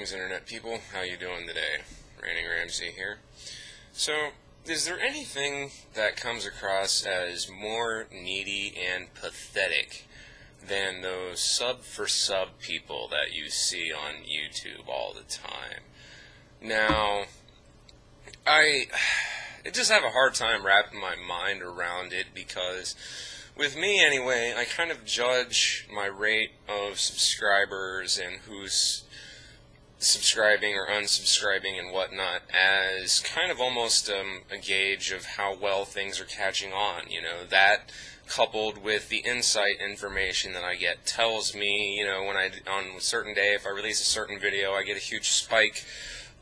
Greetings, Internet people. How you doing today? Raining Ramsey here. So, is there anything that comes across as more needy and pathetic than those sub-for-sub people that you see on YouTube all the time? Now, I just have a hard time wrapping my mind around it because, with me anyway, I kind of judge my rate of subscribers and who's subscribing or unsubscribing and whatnot as kind of almost a gauge of how well things are catching on. You know, that coupled with the insight information that I get tells me, you know, when on a certain day, if I release a certain video, I get a huge spike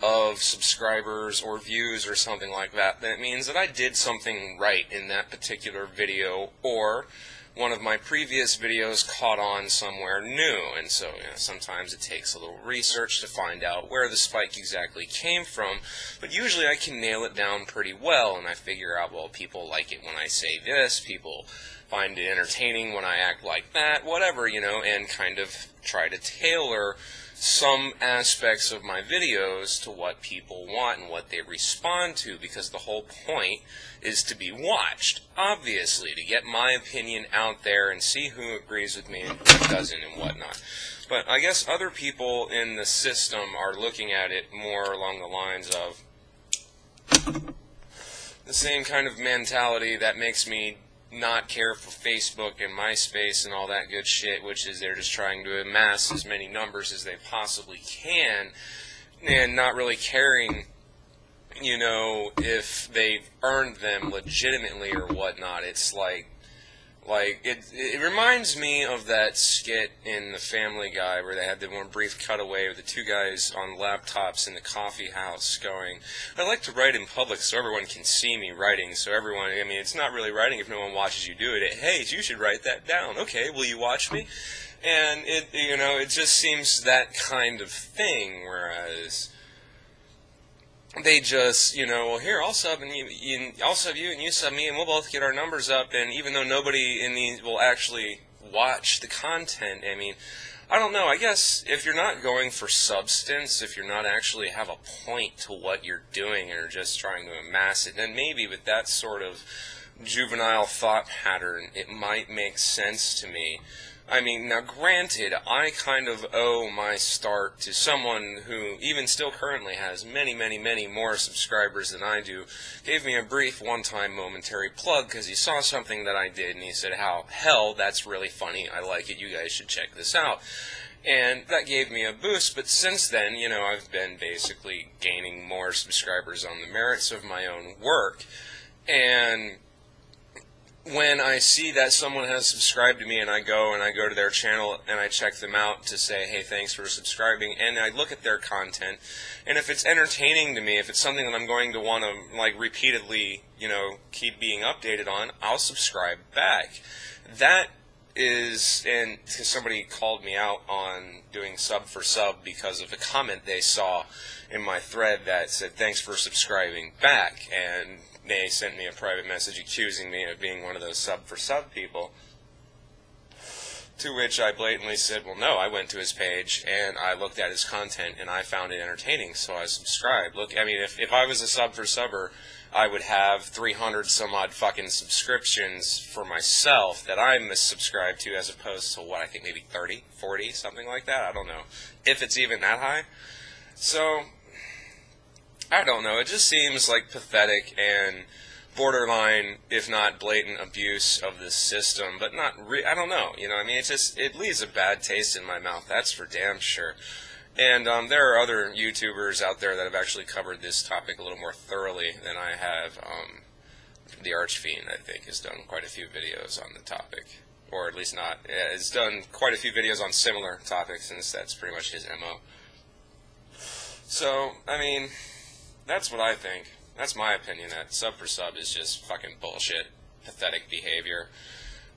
of subscribers or views or something like that, then it means that I did something right in that particular video, or one of my previous videos caught on somewhere new. And so, you know, sometimes it takes a little research to find out where the spike exactly came from, but usually I can nail it down pretty well, and I figure out, well, people like it when I say this, people find it entertaining when I act like that, whatever, you know, and kind of try to tailor some aspects of my videos to what people want and what they respond to, because the whole point is to be watched, obviously, to get my opinion out there and see who agrees with me and who doesn't and whatnot. But I guess other people in the system are looking at it more along the lines of the same kind of mentality that makes me not care for Facebook and MySpace and all that good shit, which is they're just trying to amass as many numbers as they possibly can and not really caring, you know, if they've earned them legitimately or whatnot. It's like it reminds me of that skit in the Family Guy where they had the one brief cutaway of the two guys on laptops in the coffee house going, I like to write in public so everyone can see me writing, so everyone, I mean, it's not really writing if no one watches you do it. Hey, you should write that down. Okay, will you watch me? And it, you know, it just seems that kind of thing, whereas they just, you know, well, here, I'll sub and I'll sub you and you sub me and we'll both get our numbers up, and even though nobody in these will actually watch the content, I mean, I don't know, I guess if you're not going for substance, if you're not actually have a point to what you're doing and are just trying to amass it, then maybe with that sort of juvenile thought pattern, it might make sense to me. I mean, now granted, I kind of owe my start to someone who, even still currently has many, many, many more subscribers than I do, gave me a brief one-time momentary plug because he saw something that I did and he said, hell, that's really funny, I like it, you guys should check this out. And that gave me a boost, but since then, you know, I've been basically gaining more subscribers on the merits of my own work, and when I see that someone has subscribed to me and I go to their channel and I check them out to say, hey, thanks for subscribing, and I look at their content, and if it's entertaining to me, if it's something that I'm going to want to, like, repeatedly, you know, keep being updated on, I'll subscribe back. That is, and because somebody called me out on doing sub for sub because of a comment they saw in my thread that said, thanks for subscribing back, and they sent me a private message accusing me of being one of those sub-for-sub people, to which I blatantly said, well, no, I went to his page, and I looked at his content, and I found it entertaining, so I subscribed. Look, I mean, if I was a sub-for-subber, I would have 300-some-odd fucking subscriptions for myself that I'm subscribed to, as opposed to, what, I think maybe 30, 40, something like that? I don't know, if it's even that high. So I don't know, it just seems like pathetic and borderline, if not blatant, abuse of the system, but not I don't know, you know, I mean, it leaves a bad taste in my mouth, that's for damn sure. And there are other YouTubers out there that have actually covered this topic a little more thoroughly than I have. The Archfiend, I think, has done quite a few videos on the topic, or at least not, has done quite a few videos on similar topics, since that's pretty much his MO. So, I mean, that's what I think. That's my opinion, that sub for sub is just fucking bullshit, pathetic behavior.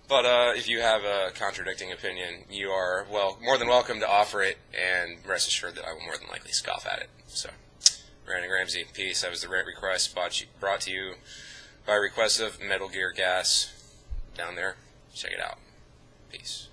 But if you have a contradicting opinion, you are, well, more than welcome to offer it, and rest assured that I will more than likely scoff at it. So, Rant Ramsey, peace. That was the Rant Request, brought to you by request of Metal Gear Gas. Down there, check it out. Peace.